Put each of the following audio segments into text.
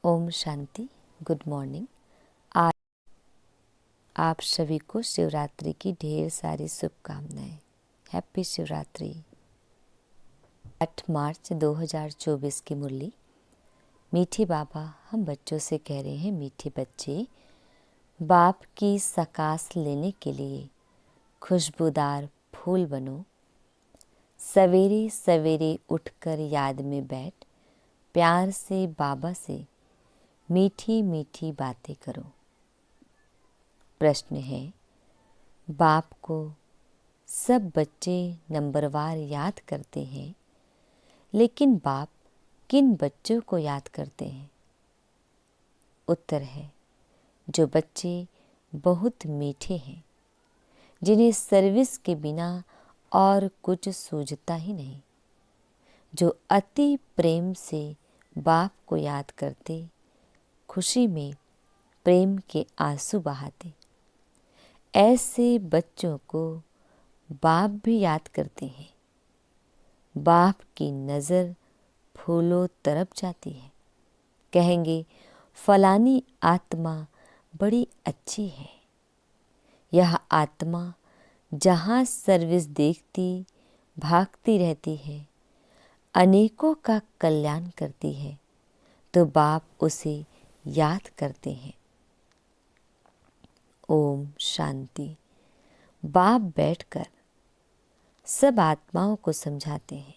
Om Shanti. Good morning. आज आप सभी को शिवरात्रि की ढेर सारी शुभकामनाएं। हैप्पी शिवरात्रि। 8 मार्च 2024 की मुरली। मीठे बाबा हम बच्चों से कह रहे हैं, मीठे बच्चे, बाप की सकास लेने के लिए खुशबूदार फूल बनो। सवेरे सवेरे उठकर याद में बैठ, प्यार से बाबा से मीठी मीठी बातें करो। प्रश्न है, बाप को सब बच्चे नंबरवार याद करते हैं, लेकिन बाप किन बच्चों को याद करते हैं? उत्तर है, जो बच्चे बहुत मीठे हैं, जिन्हें सर्विस के बिना और कुछ सूझता ही नहीं, जो अति प्रेम से बाप को याद करते, खुशी में प्रेम के आंसू बहाते। ऐसे बच्चों को बाप भी याद करते हैं। बाप की नज़र फूलों तरफ जाती है। कहेंगे, फलानी आत्मा बड़ी अच्छी है। यह आत्मा जहाँ सर्विस देखती भागती रहती है, अनेकों का कल्याण करती है, तो बाप उसे याद करते हैं। ओम शांति। बाप बैठकर सब आत्माओं को समझाते हैं।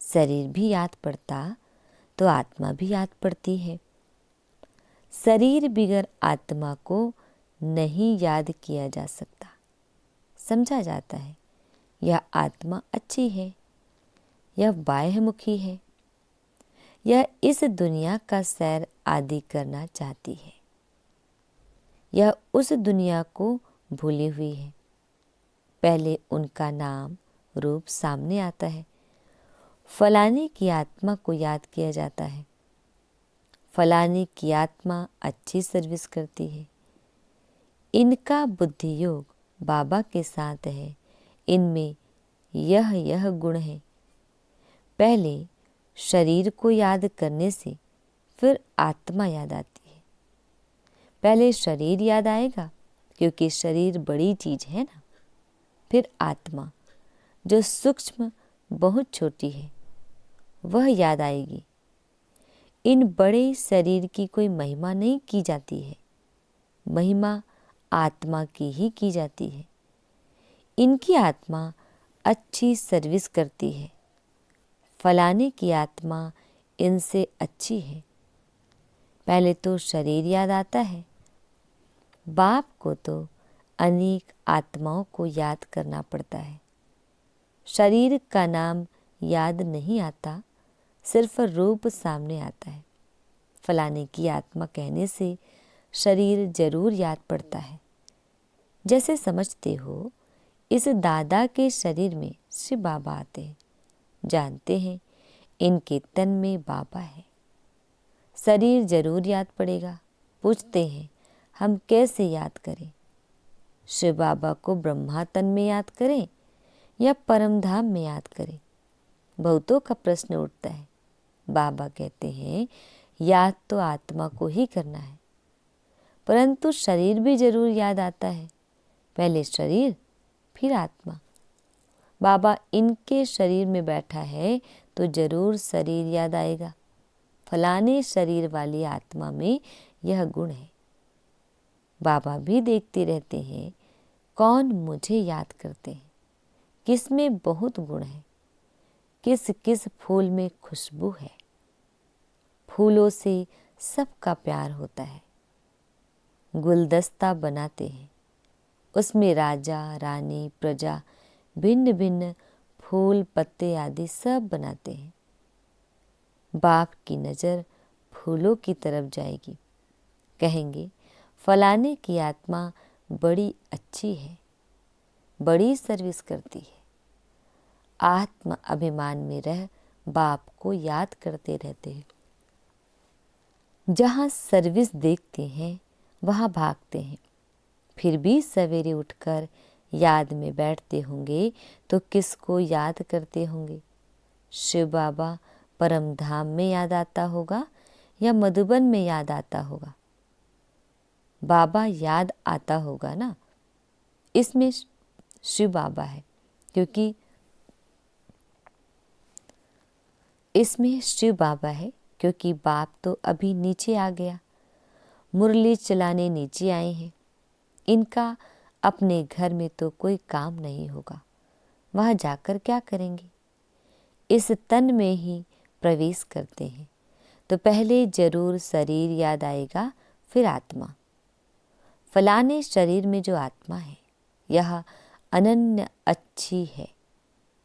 शरीर भी याद पड़ता तो आत्मा भी याद पड़ती है। शरीर बिगर आत्मा को नहीं याद किया जा सकता। समझा जाता है, यह आत्मा अच्छी है, यह बाह्यमुखी है, यह इस दुनिया का सैर आदि करना चाहती है, यह उस दुनिया को भूली हुई है। पहले उनका नाम रूप सामने आता है। फलाने की आत्मा को याद किया जाता है। फलाने की आत्मा अच्छी सर्विस करती है। इनका बुद्धि योग बाबा के साथ है। इनमें यह गुण है। पहले शरीर को याद करने से फिर आत्मा याद आती है। पहले शरीर याद आएगा, क्योंकि शरीर बड़ी चीज है ना। फिर आत्मा, जो सूक्ष्म बहुत छोटी है, वह याद आएगी। इन बड़े शरीर की कोई महिमा नहीं की जाती है, महिमा आत्मा की ही की जाती है। इनकी आत्मा अच्छी सर्विस करती है। फलाने की आत्मा इनसे अच्छी है। पहले तो शरीर याद आता है। बाप को तो अनेक आत्माओं को याद करना पड़ता है। शरीर का नाम याद नहीं आता, सिर्फ रूप सामने आता है। फलाने की आत्मा कहने से शरीर जरूर याद पड़ता है। जैसे समझते हो, इस दादा के शरीर में शिव बाबा आते हैं। जानते हैं, इनके तन में बाबा है। शरीर जरूर याद पड़ेगा। पूछते हैं, हम कैसे याद करें? शिव बाबा को ब्रह्मा तन में याद करें या परम धाम में याद करें? बहुतों का प्रश्न उठता है। बाबा कहते हैं, याद तो आत्मा को ही करना है, परंतु शरीर भी जरूर याद आता है। पहले शरीर फिर आत्मा। बाबा इनके शरीर में बैठा है तो जरूर शरीर याद आएगा। फलाने शरीर वाली आत्मा में यह गुण है। बाबा भी देखते रहते हैं, कौन मुझे याद करते हैं, किस में बहुत गुण है, किस किस फूल में खुशबू है। फूलों से सबका प्यार होता है। गुलदस्ता बनाते हैं, उसमें राजा रानी प्रजा भिन्न भिन्न फूल पत्ते आदि सब बनाते हैं। बाप की नज़र फूलों की तरफ जाएगी। कहेंगे, फलाने की आत्मा बड़ी अच्छी है, बड़ी सर्विस करती है। आत्म अभिमान में रह बाप को याद करते रहते हैं। जहाँ सर्विस देखते हैं वहाँ भागते हैं। फिर भी सवेरे उठकर याद में बैठते होंगे तो किसको याद करते होंगे? शिव बाबा परम धाम में याद आता होगा या मधुबन में याद आता होगा? बाबा याद आता होगा ना। इसमें शिव बाबा है, क्योंकि इसमें शिव बाबा है क्योंकि बाप तो अभी नीचे आ गया, मुरली चलाने नीचे आए हैं। इनका अपने घर में तो कोई काम नहीं होगा, वहाँ जाकर क्या करेंगे? इस तन में ही प्रवेश करते हैं तो पहले जरूर शरीर याद आएगा, फिर आत्मा। फलाने शरीर में जो आत्मा है यह अनन्य अच्छी है,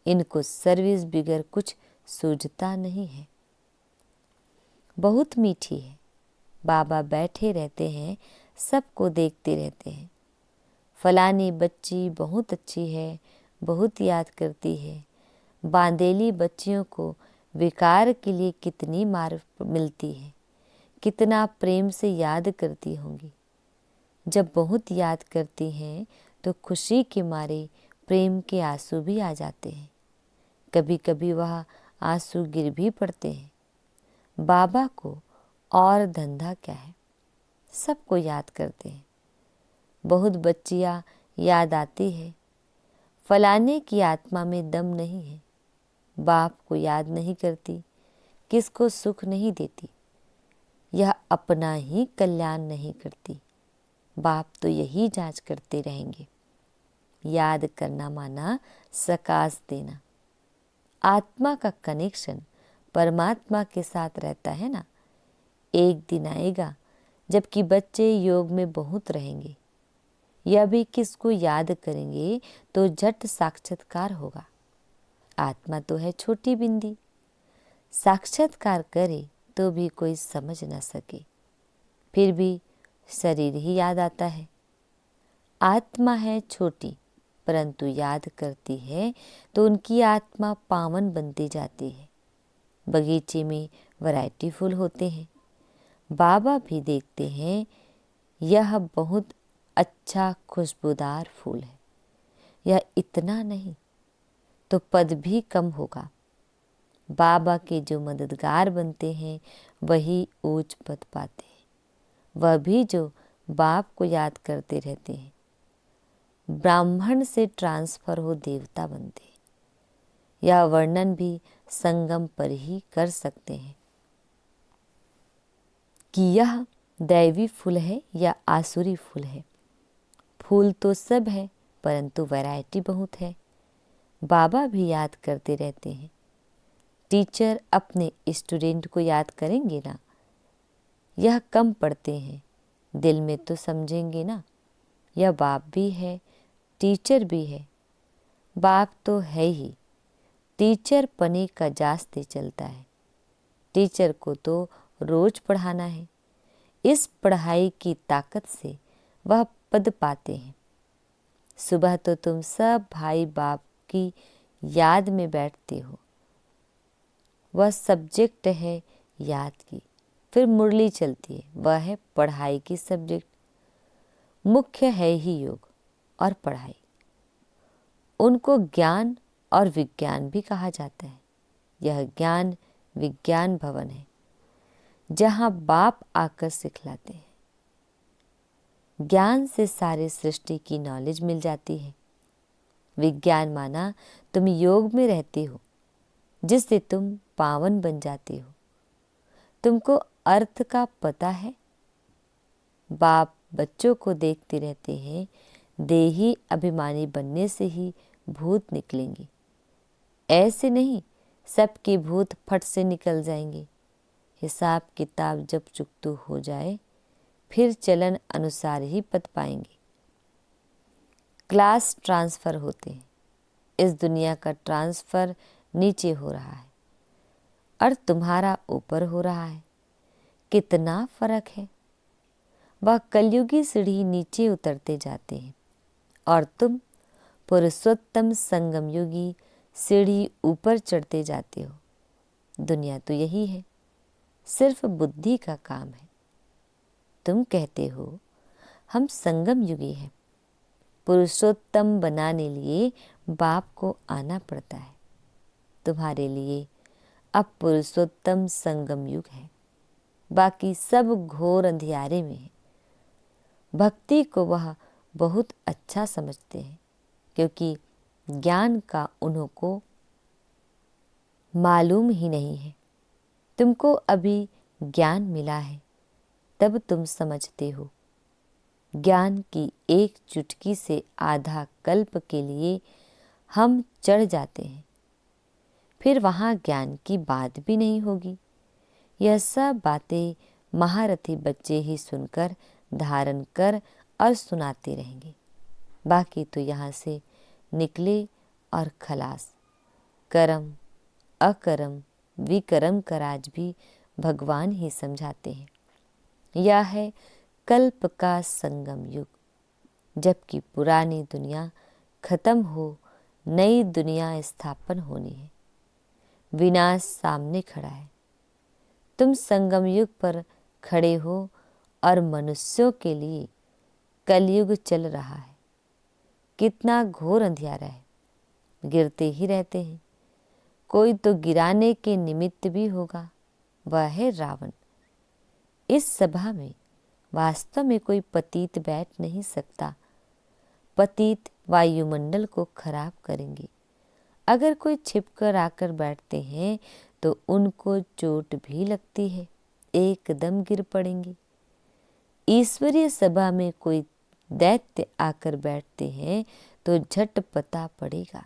इनको सर्विस बिगर कुछ सूझता नहीं है। बहुत मीठी है। बाबा बैठे रहते हैं, सबको देखते रहते हैं। फलानी बच्ची बहुत अच्छी है, बहुत याद करती है। बांदेली बच्चियों को विकार के लिए कितनी मार मिलती है, कितना प्रेम से याद करती होंगी। जब बहुत याद करती हैं तो खुशी के मारे प्रेम के आंसू भी आ जाते हैं। कभी कभी वह आंसू गिर भी पड़ते हैं। बाबा को और धंधा क्या है, सबको याद करते हैं। बहुत बच्चियां याद आती है। फलाने की आत्मा में दम नहीं है, बाप को याद नहीं करती, किसको सुख नहीं देती, यह अपना ही कल्याण नहीं करती। बाप तो यही जांच करते रहेंगे। याद करना माना सकाश देना। आत्मा का कनेक्शन परमात्मा के साथ रहता है ना। एक दिन आएगा जबकि बच्चे योग में बहुत रहेंगे, यह भी किसको याद करेंगे तो झट साक्षात्कार होगा। आत्मा तो है छोटी बिंदी, साक्षात्कार करे तो भी कोई समझ न सके, फिर भी शरीर ही याद आता है। आत्मा है छोटी परंतु याद करती है तो उनकी आत्मा पावन बनती जाती है। बगीचे में वैरायटी फूल होते हैं, बाबा भी देखते हैं यह बहुत अच्छा खुशबूदार फूल है, यह इतना नहीं तो पद भी कम होगा। बाबा के जो मददगार बनते हैं वही ऊंच पद पाते हैं, वह भी जो बाप को याद करते रहते हैं। ब्राह्मण से ट्रांसफर हो देवता बनते हैं, यह वर्णन भी संगम पर ही कर सकते हैं कि यह दैवी फूल है या आसुरी फूल है। फूल तो सब है परंतु वैरायटी बहुत है। बाबा भी याद करते रहते हैं। टीचर अपने स्टूडेंट को याद करेंगे ना, यह कम पढ़ते हैं, दिल में तो समझेंगे ना। यह बाप भी है, टीचर भी है। बाप तो है ही, टीचर पने का जास्ते चलता है। टीचर को तो रोज पढ़ाना है। इस पढ़ाई की ताकत से वह पद पाते हैं। सुबह तो तुम सब भाई बाप की याद में बैठते हो, वह सब्जेक्ट है याद की। फिर मुरली चलती है, वह है पढ़ाई की सब्जेक्ट। मुख्य है ही योग और पढ़ाई। उनको ज्ञान और विज्ञान भी कहा जाता है। यह ज्ञान विज्ञान भवन है जहाँ बाप आकर सिखलाते हैं। ज्ञान से सारे सृष्टि की नॉलेज मिल जाती है। विज्ञान माना तुम योग में रहते हो, जिससे तुम पावन बन जाते हो। तुमको अर्थ का पता है। बाप बच्चों को देखते रहते हैं, देही अभिमानी बनने से ही भूत निकलेंगे। ऐसे नहीं सबके भूत फट से निकल जाएंगे। हिसाब किताब जब चुकतू हो जाए फिर चलन अनुसार ही पद पाएंगे। क्लास ट्रांसफर होते हैं। इस दुनिया का ट्रांसफर नीचे हो रहा है और तुम्हारा ऊपर हो रहा है। कितना फर्क है। वह कलयुगी सीढ़ी नीचे उतरते जाते हैं और तुम पुरुषोत्तम संगम युगी सीढ़ी ऊपर चढ़ते जाते हो। दुनिया तो यही है, सिर्फ बुद्धि का काम है। तुम कहते हो हम संगम युगी हैं। पुरुषोत्तम बनाने लिए बाप को आना पड़ता है। तुम्हारे लिए अब पुरुषोत्तम संगम युग है। बाकी सब घोर अंधियारे में है। भक्ति को वह बहुत अच्छा समझते हैं, क्योंकि ज्ञान का उन्हों को मालूम ही नहीं है। तुमको अभी ज्ञान मिला है, तब तुम समझते हो। ज्ञान की एक चुटकी से आधा कल्प के लिए हम चढ़ जाते हैं, फिर वहाँ ज्ञान की बात भी नहीं होगी। यह सब बातें महारथी बच्चे ही सुनकर धारण कर और सुनाते रहेंगे। बाकी तो यहाँ से निकले और खलास। कर्म अकर्म विकर्म का राज भी भगवान ही समझाते हैं। यह है कल्प का संगम युग, जबकि पुरानी दुनिया खत्म हो नई दुनिया स्थापन होनी है। विनाश सामने खड़ा है। तुम संगम युग पर खड़े हो और मनुष्यों के लिए कलयुग चल रहा है। कितना घोर अंधियारा है, गिरते ही रहते हैं। कोई तो गिराने के निमित्त भी होगा, वह है रावण। इस सभा में वास्तव में कोई पतित बैठ नहीं सकता। पतित वायुमंडल को खराब करेंगे। अगर कोई छिपकर आकर बैठते हैं तो उनको चोट भी लगती है, एकदम गिर पड़ेंगे। ईश्वरीय सभा में कोई दैत्य आकर बैठते हैं तो झट पता पड़ेगा।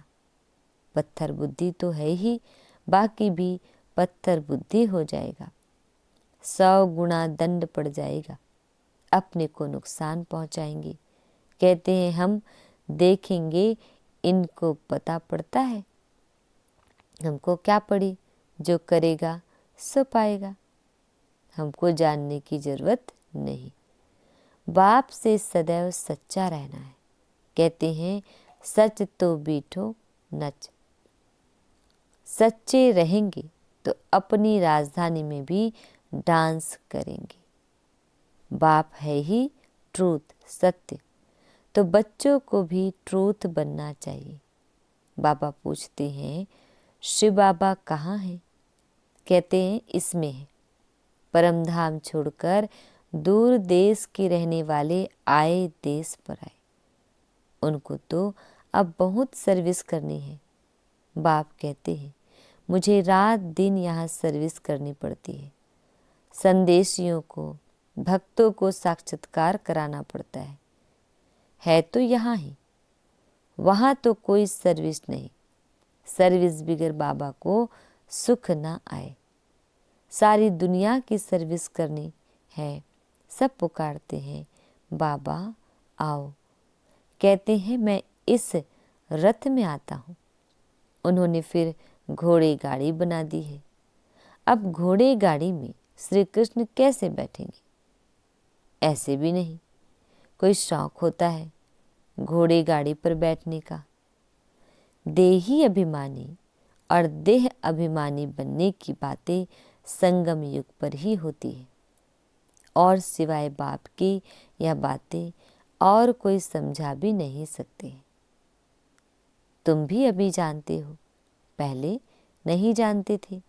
पत्थर बुद्धि तो है ही, बाकी भी पत्थर बुद्धि हो जाएगा। 100 गुना दंड पड़ जाएगा। अपने को नुकसान पहुंचाएंगे। कहते हैं हम देखेंगे, इनको पता पड़ता है। हमको क्या पड़ी, जो करेगा सो पाएगा। हमको जानने की जरूरत नहीं। बाप से सदैव सच्चा रहना है। कहते हैं सच तो बीठो नच। सच्चे रहेंगे तो अपनी राजधानी में भी डांस करेंगे। बाप है ही ट्रूथ, सत्य, तो बच्चों को भी ट्रूथ बनना चाहिए। बाबा पूछते हैं शिव बाबा कहाँ हैं? कहते हैं इसमें है। परमधाम छोड़कर दूर देश के रहने वाले आए देश पर आए। उनको तो अब बहुत सर्विस करनी है। बाप कहते हैं मुझे रात दिन यहाँ सर्विस करनी पड़ती है। संदेशियों को, भक्तों को साक्षात्कार कराना पड़ता है तो यहाँ ही। वहाँ तो कोई सर्विस नहीं। सर्विस बिगर बाबा को सुख ना आए। सारी दुनिया की सर्विस करनी है। सब पुकारते हैं बाबा आओ। कहते हैं मैं इस रथ में आता हूँ। उन्होंने फिर घोड़े गाड़ी बना दी है। अब घोड़े गाड़ी में श्री कृष्ण कैसे बैठेंगे? ऐसे भी नहीं। कोई शौक होता है घोड़े गाड़ी पर बैठने का। देही अभिमानी और देह अभिमानी बनने की बातें संगम युग पर ही होती है, और सिवाय बाप की यह बातें और कोई समझा भी नहीं सकते। तुम भी अभी जानते हो, पहले नहीं जानते थे।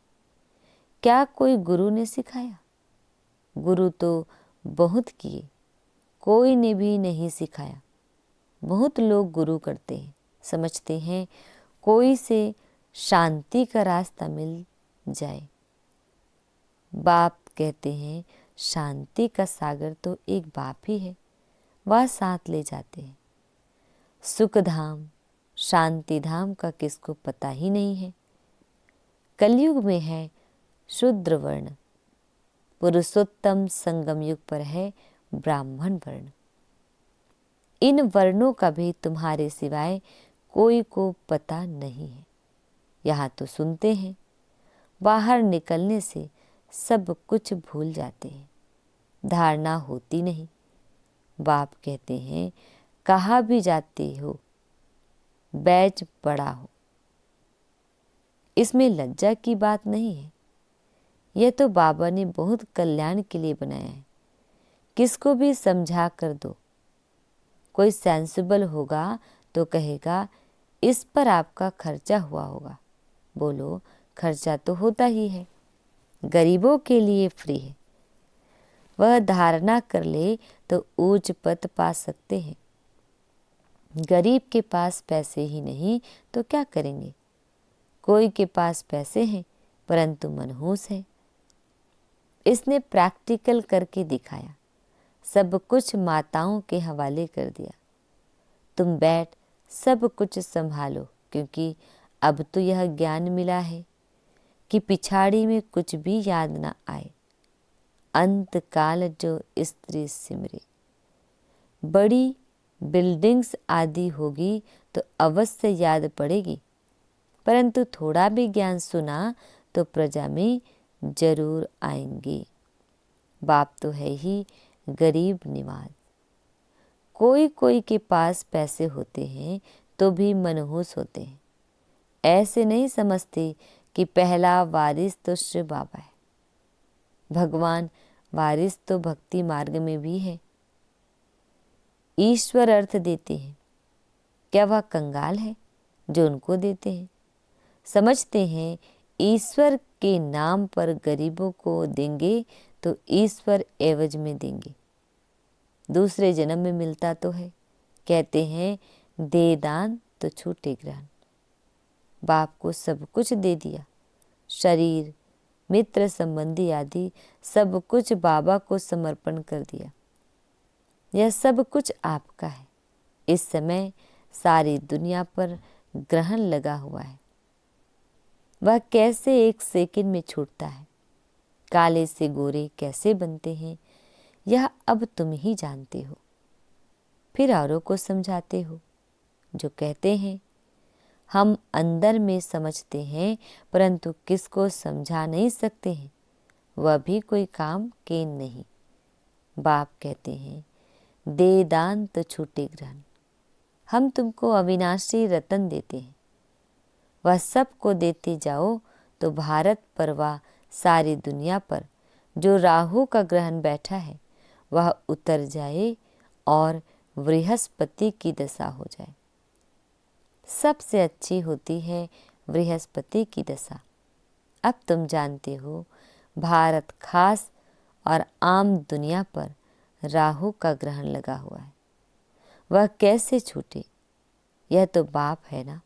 क्या कोई गुरु ने सिखाया? गुरु तो बहुत किए, कोई ने भी नहीं सिखाया। बहुत लोग गुरु करते हैं, समझते हैं कोई से शांति का रास्ता मिल जाए। बाप कहते हैं शांति का सागर तो एक बाप ही है, वह साथ ले जाते हैं। सुख धाम शांति धाम का किसको पता ही नहीं है। कलयुग में है शूद्र वर्ण, पुरुषोत्तम संगम युग पर है ब्राह्मण वर्ण। इन वर्णों का भी तुम्हारे सिवाय कोई को पता नहीं है। यहाँ तो सुनते हैं, बाहर निकलने से सब कुछ भूल जाते हैं। धारणा होती नहीं। बाप कहते हैं कहाँ भी जाते हो बैच पड़ा हो। इसमें लज्जा की बात नहीं है। यह तो बाबा ने बहुत कल्याण के लिए बनाया है। किसको भी समझा कर दो। कोई सेंसिबल होगा तो कहेगा इस पर आपका खर्चा हुआ होगा। बोलो खर्चा तो होता ही है, गरीबों के लिए फ्री है। वह धारणा कर ले तो ऊंच पद पा सकते हैं। गरीब के पास पैसे ही नहीं तो क्या करेंगे? कोई के पास पैसे हैं परंतु मनहूस है। इसने प्रैक्टिकल करके दिखाया, सब कुछ माताओं के हवाले कर दिया। तुम बैठ सब कुछ संभालो, क्योंकि अब तो यह ज्ञान मिला है कि पिछाड़ी में कुछ भी याद न आए। अंत काल जो स्त्री सिमरे। बड़ी बिल्डिंग्स आदि होगी तो अवश्य याद पड़ेगी, परंतु थोड़ा भी ज्ञान सुना तो प्रजा में जरूर आएंगे। बाप तो है ही गरीब निवाज। कोई कोई के पास पैसे होते हैं तो भी मनहूस होते हैं। ऐसे नहीं समझते कि पहला वारिस तो शिव बाबा है। भगवान वारिस तो भक्ति मार्ग में भी है। ईश्वर अर्थ देते हैं, क्या वह कंगाल है जो उनको देते हैं? समझते हैं ईश्वर के नाम पर गरीबों को देंगे तो ईश्वर एवज में देंगे। दूसरे जन्म में मिलता तो है। कहते हैं दे दान तो छूटे ग्रहण। बाप को सब कुछ दे दिया, शरीर, मित्र, संबंधी आदि सब कुछ बाबा को समर्पण कर दिया। यह सब कुछ आपका है। इस समय सारी दुनिया पर ग्रहण लगा हुआ है। वह कैसे एक सेकंड में छूटता है, काले से गोरे कैसे बनते हैं, यह अब तुम ही जानते हो। फिर औरों को समझाते हो, जो कहते हैं हम अंदर में समझते हैं परंतु किसको समझा नहीं सकते हैं, वह भी कोई काम के नहीं। बाप कहते हैं दे दान तो छूटे ग्रहण। हम तुमको अविनाशी रतन देते हैं, वह सबको देते जाओ तो भारत पर व सारी दुनिया पर जो राहु का ग्रहण बैठा है वह उतर जाए और बृहस्पति की दशा हो जाए। सबसे अच्छी होती है बृहस्पति की दशा। अब तुम जानते हो भारत खास और आम दुनिया पर राहु का ग्रहण लगा हुआ है। वह कैसे छूटे? यह तो बाप है ना।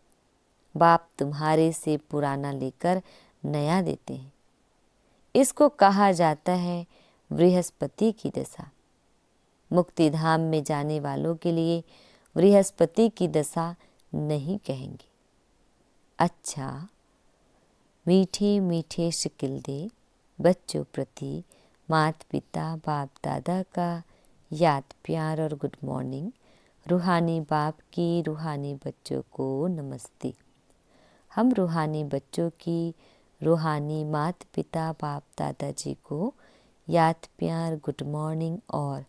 बाप तुम्हारे से पुराना लेकर नया देते हैं। इसको कहा जाता है बृहस्पति की दशा। मुक्ति धाम में जाने वालों के लिए बृहस्पति की दशा नहीं कहेंगे। अच्छा, मीठे मीठे शिकिल दे बच्चों प्रति माता पिता बाप दादा का याद प्यार और गुड मॉर्निंग। रूहानी बाप की रूहानी बच्चों को नमस्ते। हम रूहानी बच्चों की रूहानी माता पिता बाप दादाजी को याद प्यार गुड मॉर्निंग और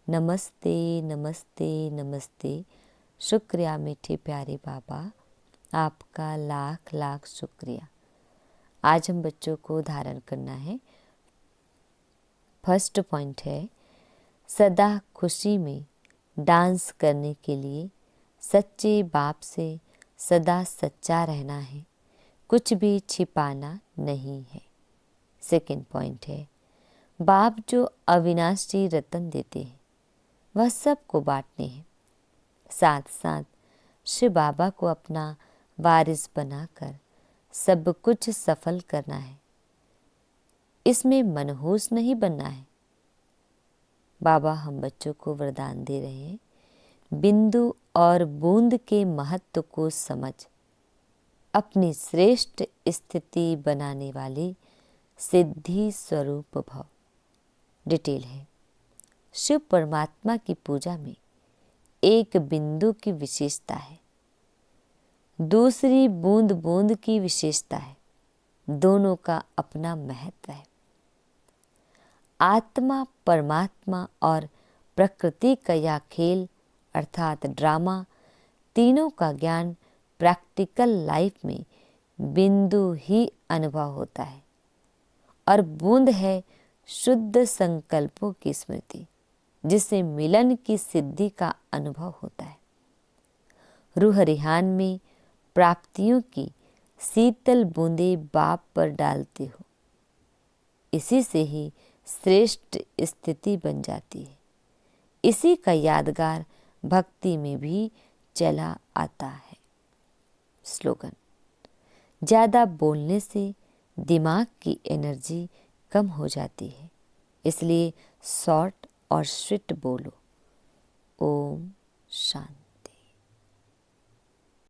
नमस्ते नमस्ते नमस्ते। शुक्रिया मीठे प्यारे बाबा, आपका लाख लाख शुक्रिया। आज हम बच्चों को धारण करना है। फर्स्ट पॉइंट है, सदा खुशी में डांस करने के लिए सच्चे बाप से सदा सच्चा रहना है, कुछ भी छिपाना नहीं है। सेकंड पॉइंट है, बाप जो अविनाशी रतन देते हैं वह सबको बांटने हैं। साथ साथ शिव बाबा को अपना वारिस बनाकर सब कुछ सफल करना है। इसमें मनहूस नहीं बनना है। बाबा हम बच्चों को वरदान दे रहे हैं, बिंदु और बूंद के महत्व को समझ अपनी श्रेष्ठ स्थिति बनाने वाले सिद्धि स्वरूप भव। डिटेल है, शिव परमात्मा की पूजा में एक बिंदु की विशेषता है, दूसरी बूंद बूंद की विशेषता है। दोनों का अपना महत्व है। आत्मा, परमात्मा और प्रकृति का यह खेल अर्थात ड्रामा, तीनों का ज्ञान प्रैक्टिकल लाइफ में बिंदु ही अनुभव होता है और बूंद है शुद्ध संकल्पों की स्मृति, जिससे मिलन की सिद्धि का अनुभव होता है। रूह रिहान में प्राप्तियों की शीतल बूंदे बाप पर डालते हो। इसी से ही श्रेष्ठ स्थिति बन जाती है। इसी का यादगार भक्ति में भी चला आता है। स्लोगन: ज़्यादा बोलने से दिमाग की एनर्जी कम हो जाती है, इसलिए शॉर्ट और स्वीट बोलो। ओम शांति।